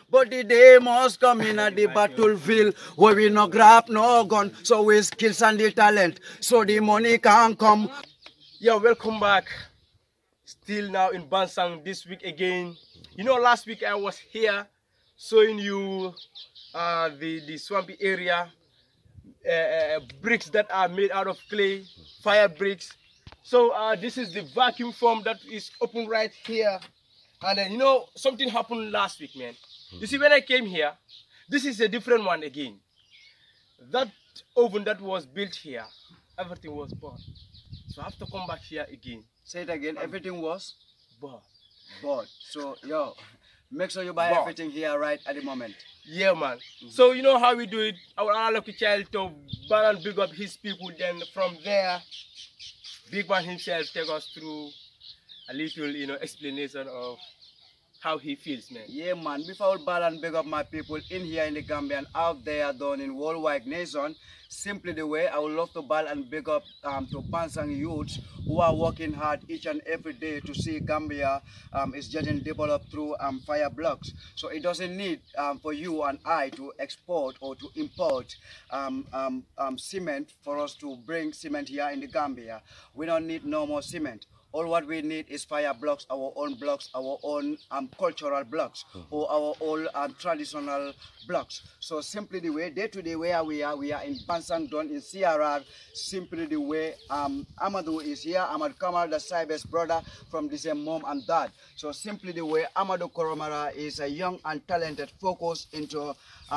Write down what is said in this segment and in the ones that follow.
But the day must come in at the battlefield where we no grab no gun, so we skills and the talent, so the money can come. Yeah, welcome back. Still now in Bansang this week again. You know, last week I was here showing you the swampy area, bricks that are made out of clay, fire bricks. So this is the vacuum form that is open right here. And then, you know, something happened last week, man. You see, when I came here, this is a different one again. That oven that was built here, everything was burned. So I have to come back here again. Say it again, everything was burned. bought. So, yo, make sure you buy everything here right at the moment. Yeah, man. So, you know how we do it? Our lucky child to ban and big up his people. Then from there, Big Man himself take us through a little, you know, explanation of how he feels, man. Yeah, man. Before I bad and big up my people in here in the Gambia and out there down in worldwide nation, simply the way I would love to bad and big up to Bansang youths who are working hard each and every day to see Gambia is getting developed through fire blocks. So it doesn't need for you and I to export or to import cement for us to bring cement here in the Gambia. We don't need no more cement. All what we need is fire blocks, our own cultural blocks, or our own traditional blocks. So simply the way, day to day where we are in Bansang Don in CRR, simply the way Amadou is here, Ahmad Kamal, the Cyber's brother from the same mom and dad. So simply the way Amadou Koromara is a young and talented focus into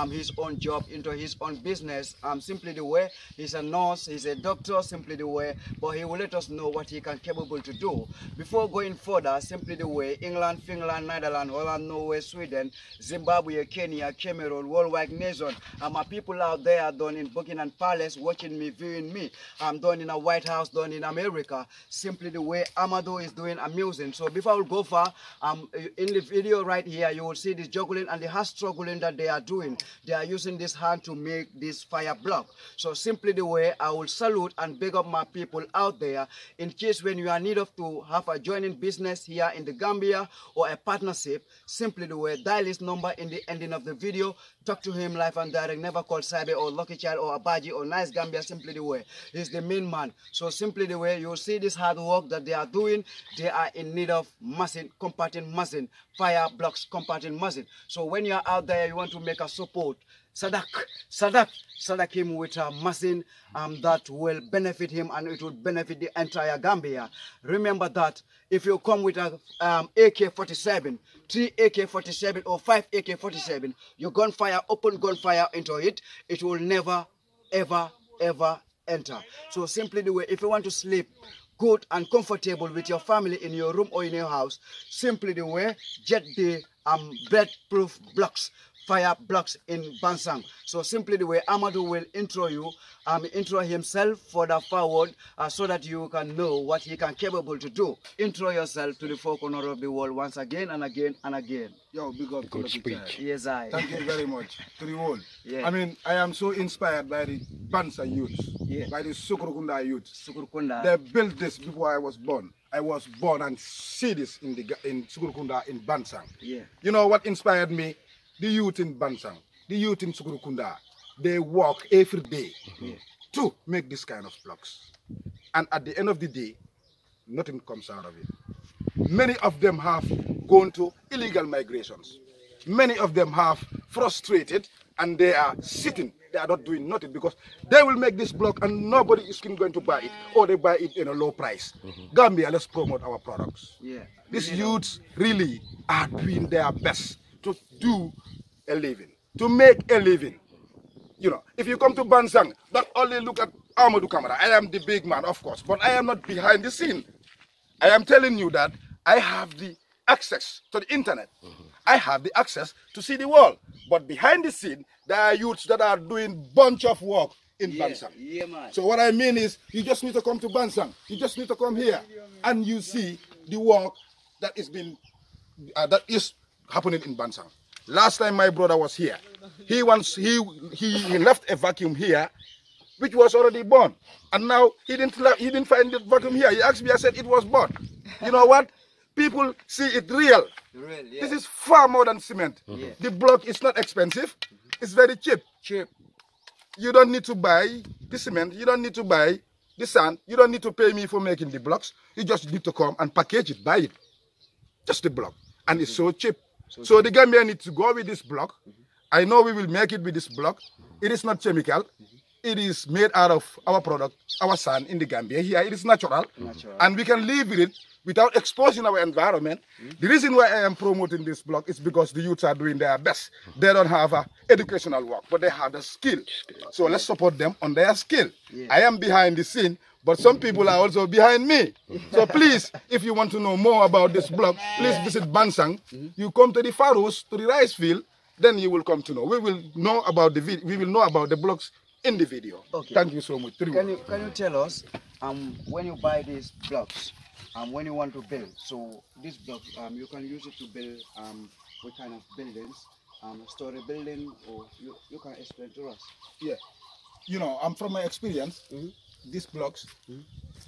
his own job, into his own business. Simply the way he's a nurse, he's a doctor, simply the way, but he will let us know what he can capable to do. Before going further, simply the way, England, Finland, Netherlands, Holland, Norway, Sweden, Zimbabwe, Kenya, Cameroon, worldwide nation, my people out there down in Buckingham Palace watching me, viewing me, down in a White House, down in America, simply the way Amadou is doing amusing. So before we go far, in the video right here, you will see this juggling and the hard struggling that they are doing. They are using this hand to make this fire block. So simply the way, I will salute and big up my people out there. In case when you are in need of to have a joining business here in the Gambia or a partnership, simply the way, dial his number in the ending of the video. Talk to him live and direct. Never call Sabe or Lucky Child or Abaji or Nice Gambia. Simply the way, he's the main man. So simply the way, you'll see this hard work that they are doing. They are in need of machine, comparting machine, fire blocks, comparting machine. So when you are out there, you want to make a support, Sadak him with a machine that will benefit him and it will benefit the entire Gambia. Remember that if you come with a AK-47, 3 AK-47 or 5 AK-47, your gunfire, open gunfire into it, it will never, ever, ever enter. So simply the way, if you want to sleep good and comfortable with your family in your room or in your house, simply the way, get the bed-proof blocks, fire blocks in Bansang. So simply the way, Amadou will intro himself further forward so that you can know what he can capable to do. Intro yourself to the four corners of the world once again and again and again. Yo, big up, good speech. Yes, I. Thank you very much to the world. Yeah. I mean, I am so inspired by the Bansang youth, by the Sukurukunda youth. Sukurukunda. They built this before I was born. I was born and see this in Sukurukunda in Bansang. Yeah. You know what inspired me? The youth in Bansang, the youth in Sukurukunda, they work every day to make this kind of blocks. And at the end of the day, nothing comes out of it. Many of them have gone to illegal migrations. Many of them have frustrated and they are sitting. They are not doing nothing because they will make this block and nobody is going to buy it, or they buy it in a low price. Gambia, let's promote our products. Yeah. These youths really are doing their best to do a living, to make a living. You know, if you come to Bansang, not only look at Amadou Kamara. I am the big man, of course, but I am not behind the scene. I am telling you that I have the access to the internet. I have the access to see the world. But behind the scene, there are youths that are doing bunch of work in Bansang. Yeah, man. So what I mean is, you just need to come to Bansang. You just need to come here, and you see the work that is happening in Bansang. Last time my brother was here, he left a vacuum here, which was already born, and now he didn't find the vacuum here. He asked me, I said it was born. You know what? people see it real. Real, yeah. This is far more than cement. Yeah. The block is not expensive. It's very cheap. Cheap. You don't need to buy the cement. You don't need to buy the sand. You don't need to pay me for making the blocks. You just need to come and package it, buy it. Just the block. And it's so cheap. So the Gambia needs to go with this block. I know we will make it with this block. It is not chemical. It is made out of our product, our sand in the Gambia. Here it is natural. And we can live with it without exposing our environment. The reason why I am promoting this block is because the youths are doing their best. They don't have educational work, but they have the skill. So let's support them on their skill. I am behind the scene, but some people are also behind me. So please, if you want to know more about this block, please visit Bansang. You come to the Faroes, to the rice field, then you will come to know. We will know about the blocks in the video. Okay. Thank you so much. Can you tell us when you buy these blocks, when you want to build, so this block you can use it to build what kind of buildings, story building, or you can explain to us? Yeah, you know, from my experience, these blocks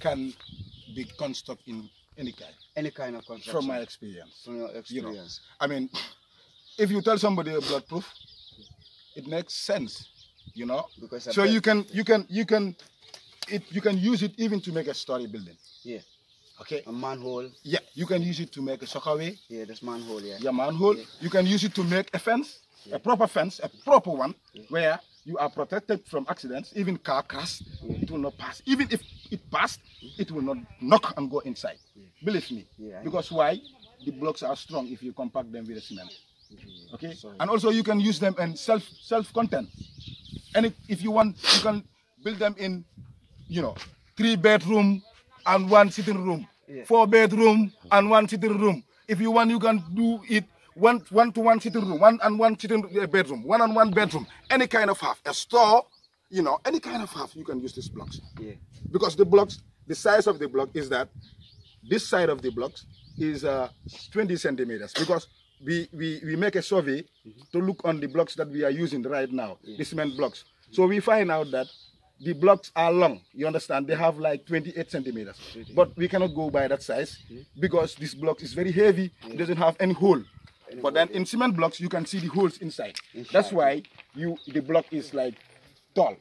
can be constructed in any kind of construction. From my experience. From your experience. You know, I mean, if you tell somebody a bloodproof, it makes sense. You know, because so you can use it even to make a story building. Yeah. Okay. A manhole. Yeah. You can use it to make a soccerway. Yeah, that's manhole. Yeah. Yeah, manhole. Yeah. You can use it to make a fence, a proper fence, a proper one, where you are protected from accidents. Even car crash, it will not pass. Even if it passed, it will not knock and go inside. Believe me. Yeah, because why? The blocks are strong if you compact them with a cement. Okay. Sorry. And also you can use them in self-content. And if you want, you can build them in, 3-bedroom and 1 sitting room, 4-bedroom and 1 sitting room. If you want, you can do it 1-to-1 sitting room, 1 and 1 sitting bedroom, 1 and 1 bedroom, any kind of half, a store, any kind of half, you can use these blocks. Yeah. Because the blocks, the size of the block is that this side of the blocks is 20 centimeters because we make a survey to look on the blocks that we are using right now, the cement blocks. So we find out that the blocks are long, you understand, they have like 28 centimeters. But we cannot go by that size because this block is very heavy, it doesn't have any hole. But then in cement blocks, you can see the holes inside. That's why the block is like tall,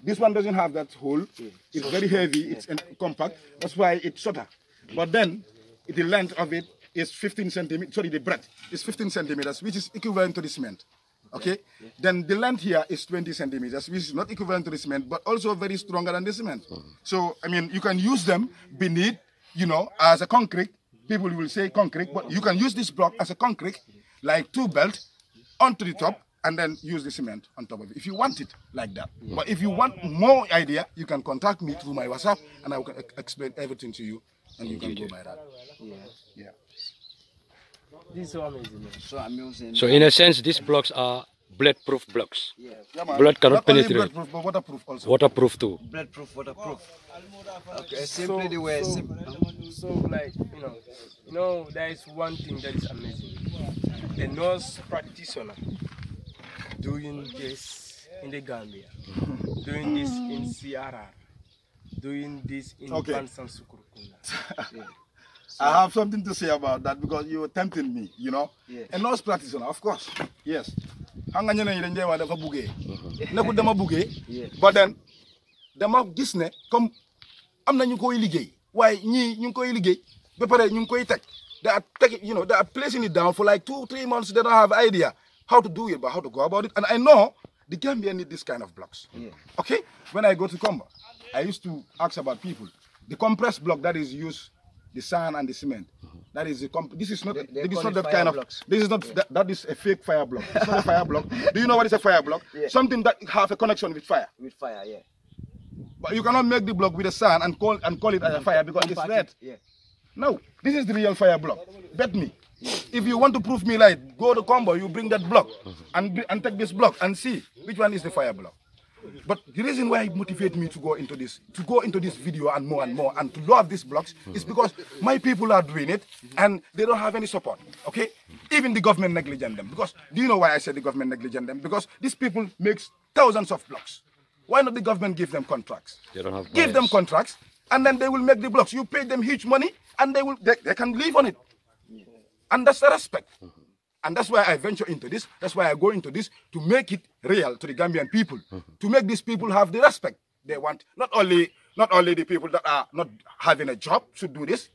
This one doesn't have that hole, it's very heavy, it's compact, that's why it's shorter. But then the length of it is 15 centimeters, sorry, the breadth is 15 centimeters, which is equivalent to the cement. Okay? Then the length here is 20 centimeters, which is not equivalent to the cement, but also very stronger than the cement. So, I mean, you can use them beneath, as a concrete. People will say concrete, but you can use this block as a concrete, like 2 belt onto the top, and then use the cement on top of it, if you want it like that. But if you want more idea, you can contact me through my WhatsApp, and I will explain everything to you, and you can go by that. Yeah. This is so amazing. So amusing. So in a sense, these blocks are blood-proof blocks. Yeah. Blood cannot not only penetrate. Blood-proof, but waterproof also. Waterproof too. Blood-proof, waterproof. Okay, So, simply the way. so like, there is one thing that is amazing. A nurse practitioner doing this in the Gambia, doing this in CRR, doing this in Bansang CRR. I have something to say about that because you were tempting me, A nurse practitioner, of course. Yes. But then, dama gis ne comme am na ñu koy liggéey waaye ñii ñu ngi koy liggéey ba pare ñu ngi koy teg they are placing it down for like 2-3 months. They don't have idea how to do it, but how to go about it. And I know the Gambian need this kind of blocks. Okay, when I go to Comba, I used to ask about people. The compressed block that is used, the sand and the cement. That is this is not that kind of blocks. This is not that is a fake fire block. It's not a fire block. Do you know what is a fire block? Something that have a connection with fire. With fire, yeah. But you cannot make the block with the sand and call it as a fire because it's red. No, this is the real fire block. Bet me. If you want to prove me right, go to Combo, you bring that block and take this block and see which one is the fire block. But the reason why it motivates me to go into this video and more and to love these blocks is because my people are doing it and they don't have any support. Okay? Even the government negligent them. Because do you know why I said the government negligent them? Because these people makes thousands of blocks. Why not the government give them contracts? They don't have give them contracts and then they will make the blocks. You pay them huge money and they can live on it. And that's the respect. And that's why I venture into this. That's why I go into this, to make it real to the Gambian people, to make these people have the respect they want. Not only the people that are not having a job should do this.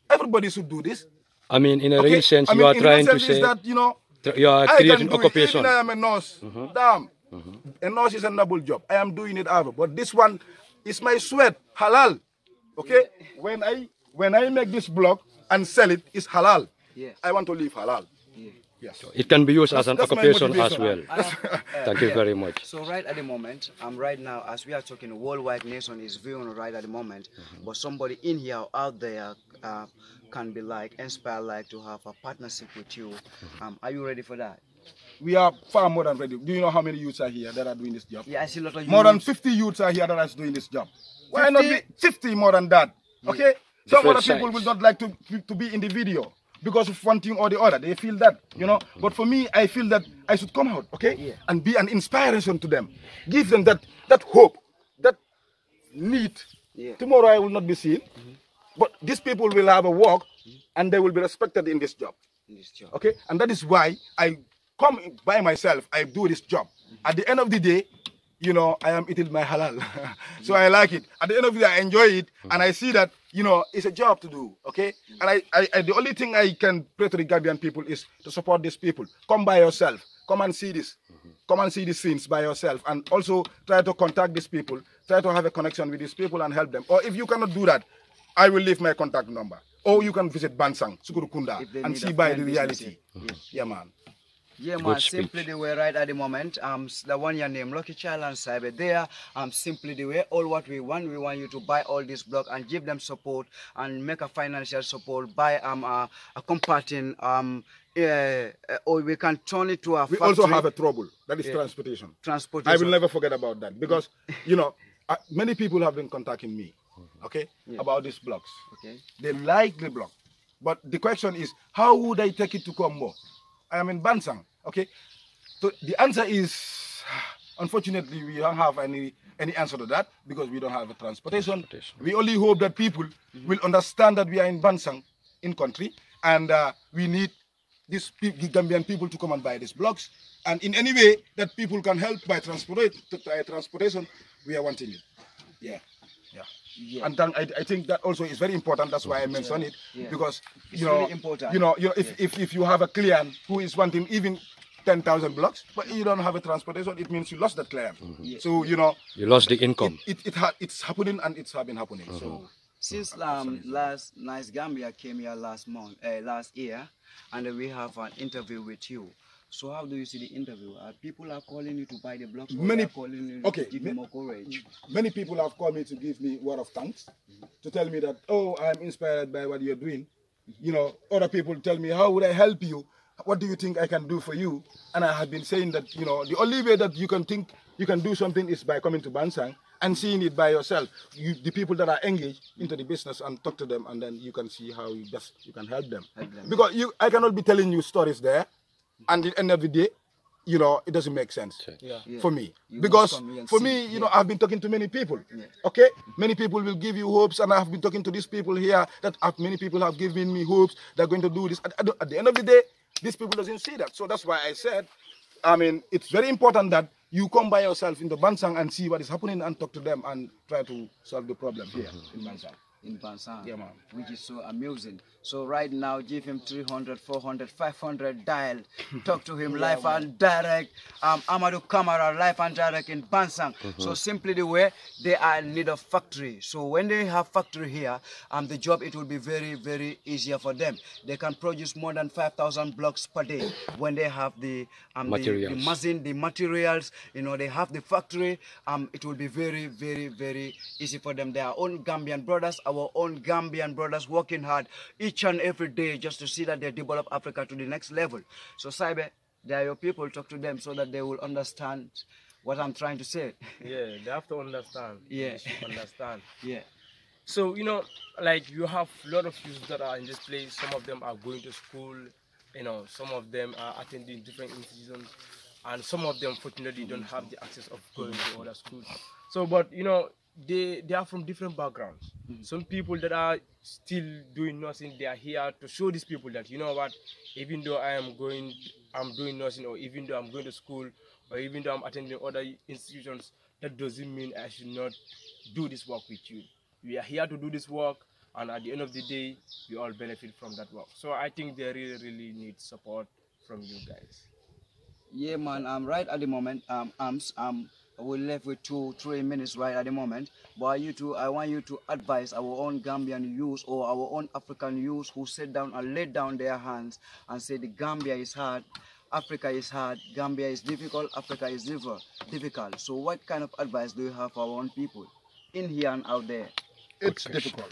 Everybody should do this. I mean, in a real sense, you are trying to say that, you know, you are I creating can do occupation. It. Even I am a nurse. Damn. A nurse is a noble job. I am doing it ever. But this one is my sweat, halal. Okay? When I make this block and sell it, it's halal. I want to live halal. Yes. It can be used as an That's my occupation as motivation. well. Thank you very much. So right at the moment, right now, as we are talking, worldwide nation is viewing right at the moment. But somebody in here or out there can be inspired to have a partnership with you. Are you ready for that? We are far more than ready. Do you know how many youths are here that are doing this job? Yeah, I see a lot of more than 50 youths are here that are doing this job. Why not be 50 more than that? Okay? Some other people will not like to be in the video because of one thing or the other. They feel that, you know. But for me, I feel that I should come out, okay? And be an inspiration to them. Give them that hope, that need. Tomorrow I will not be seen. But these people will have a work and they will be respected in this job. Okay? And that is why I come by myself, I do this job. At the end of the day, you know, I am eating my halal. So I like it. At the end of the day, I enjoy it. And I see that, you know, it's a job to do. Okay? And I the only thing I can pray to the Gambian people is to support these people. Come by yourself. Come and see this. Come and see these scenes by yourself. And also try to contact these people. Try to have a connection with these people and help them. Or if you cannot do that, I will leave my contact number. Or you can visit Bansang, Sukurukunda, and see by the reality. Yeah, man. Yeah, man, simply the way right at the moment, the one your name, Lucky Child and Cyber there, simply the way, all what we want you to buy all this block and give them support and make a financial support, buy a comparting, or we can turn it to a factory. We also have a trouble, that is transportation. Transportation. I will never forget about that because, you know, many people have been contacting me, okay, about these blocks. Okay. They like the block. But the question is, how would I take it to Combo? I am in Bansang, okay? So the answer is, unfortunately, we don't have any answer to that because we don't have a transportation. We only hope that people will understand that we are in Bansang, in country, and we need these Gambian people to come and buy these blocks. And in any way that people can help by transportation, we are wanting it. Yeah. And then I think that also is very important. That's why I mentioned it because you know, if you have a client who is wanting even 10,000 blocks, but you don't have a transportation, it means you lost that client. So you know, you lost the income. It's happening and it's been happening. So since Nice Gambia came here last year, and we have an interview with you. So how do you see the interview? People are calling you to buy the blocks, or are calling you to give you more courage? Many people have called me to give me word of thanks, to tell me that, oh, I'm inspired by what you're doing. You know, other people tell me, how would I help you? What do you think I can do for you? And I have been saying that, you know, the only way that you can think you can do something is by coming to Bansang and seeing it by yourself. The people that are engaged into the business, and talk to them, and then you can see how you can help them. Because I cannot be telling you stories there. And at the end of the day, you know, it doesn't make sense for me. Because for me, you know, I've been talking to many people, okay? Many people will give you hopes, and I've been talking to these people here that many people have given me hopes they're going to do this. At the end of the day, these people doesn't see that. So that's why I said, I mean, it's very important that you come by yourself in the Bansang and see what is happening and talk to them and try to solve the problem here in Bansang. In Bansang, which is so amusing. So right now, give him 300, 400, 500 dial. Talk to him live and direct. Amadou Kamara, live and direct in Bansang. So simply the way they are in need of factory. So when they have factory here, the job, it will be very, very easier for them. They can produce more than 5,000 blocks per day when they have the machine, the materials. You know, they have the factory. It will be very, very, very easy for them. They are own Gambian brothers, our own Gambian brothers, working hard each and every day just to see that they develop Africa to the next level. So Cyber, they are your people, talk to them so that they will understand what I'm trying to say. Yeah, they have to understand. Yeah. They should understand. Yeah. So, you know, like you have a lot of youths that are in this place. Some of them are going to school, you know, some of them are attending different institutions, and some of them, fortunately, don't have the access of going to other schools. So, but, you know, they are from different backgrounds. Some people that are still doing nothing, they are here to show these people that, you know what, even though I'm doing nothing, or even though I'm going to school, or even though I'm attending other institutions, that doesn't mean I should not do this work with you. We are here to do this work, and at the end of the day, we all benefit from that work. So I think they really need support from you guys. Yeah, man. Right at the moment. We're left with 2-3 minutes right at the moment. But I want you to advise our own Gambian youth or our own African youth who sit down and lay down their hands and say the Gambia is hard, Africa is hard, Gambia is difficult, Africa is difficult. So what kind of advice do you have for our own people in here and out there? It's difficult.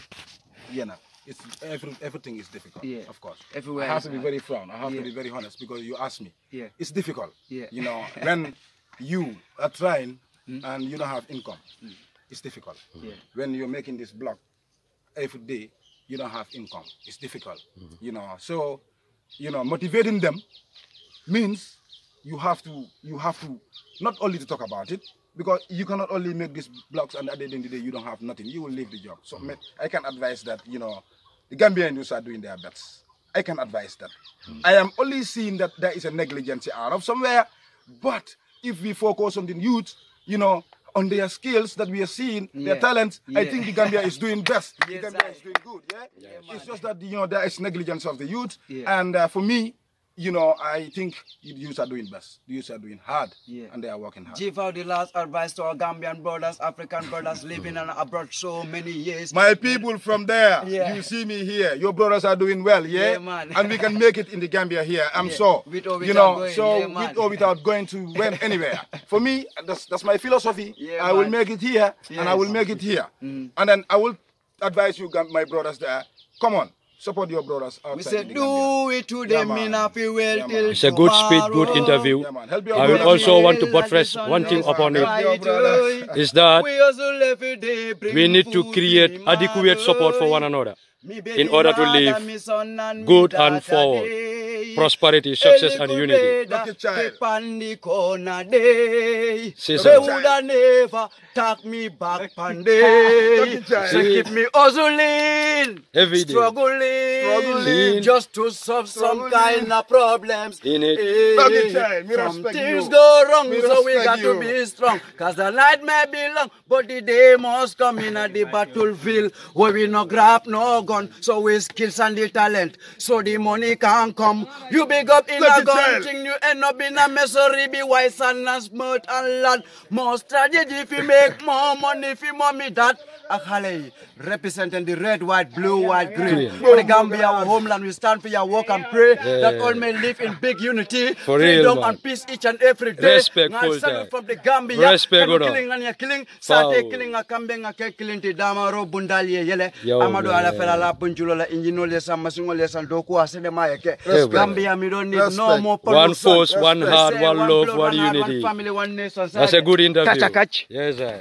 You know, it's everything is difficult. Yeah, of course. Everywhere. I have to be very frank. I have to be very honest because you asked me. Yeah, it's difficult. Yeah, you know, when you are trying and you don't have income, it's difficult. Yeah, when you're making this blog every day, you don't have income. It's difficult. You know, so you know, motivating them means you have to not only to talk about it, because you cannot only make these blogs and at the end of the day you don't have nothing. You will leave the job. So I can advise that, you know, the Gambian youths are doing their best. I can advise that. I am only seeing that there is a negligence out of somewhere, but if we focus on the youth, you know, on their skills that we are seeing, their talents, I think the Gambia is doing best. The Gambia is doing good. It's just that, you know, there is negligence of the youth, and for me, you know, I think the youths are doing best. The youths are doing hard, and they are working hard. Give out the last advice to our Gambian brothers, African brothers living abroad so many years. My people from there, you see me here. Your brothers are doing well, man. And we can make it in the Gambia here. I'm so, with or you know, going, so with or without going to anywhere. For me, that's my philosophy. I will make it here, and I will make it here. And then I will advise you, my brothers there, come on. Support your brothers outside. We said do it to them in a well till it's a good speech, good interview. I will also want to buttress one thing upon it, is that we need to create adequate support for one another in order to live good and forward, prosperity, success and unity. Take me back Panday. So keep me hustling, every day, struggling, just to solve some kind of problems. In it, some things go wrong, so we got to be strong. Cause the night may be long, but the day must come in at the battlefield where we no grab no gun, so we skills and the talent, so the money can come. You big up in a gun thing, you end up in a misery. Be wise and smart and learn more strategy if you make more money for mommy that Akhale representing the red, white, blue, white, green. For the Gambia, our homeland, we stand for your work and pray that all may live in big unity, for freedom real, and peace each and every day. Respectful from the Gambia. Respect, killing and you're killing. Sate killing a Kambeng, a killing the Damaro Bundali yele. Amado Alafela La Punjula, Injinoles, and Masingoles and Doku, Asedemaeke. Gambia, we don't need no more pollution. One force, one heart, one love, one unity. One family, one nation. That's a good interview. Catch. Yes, sir.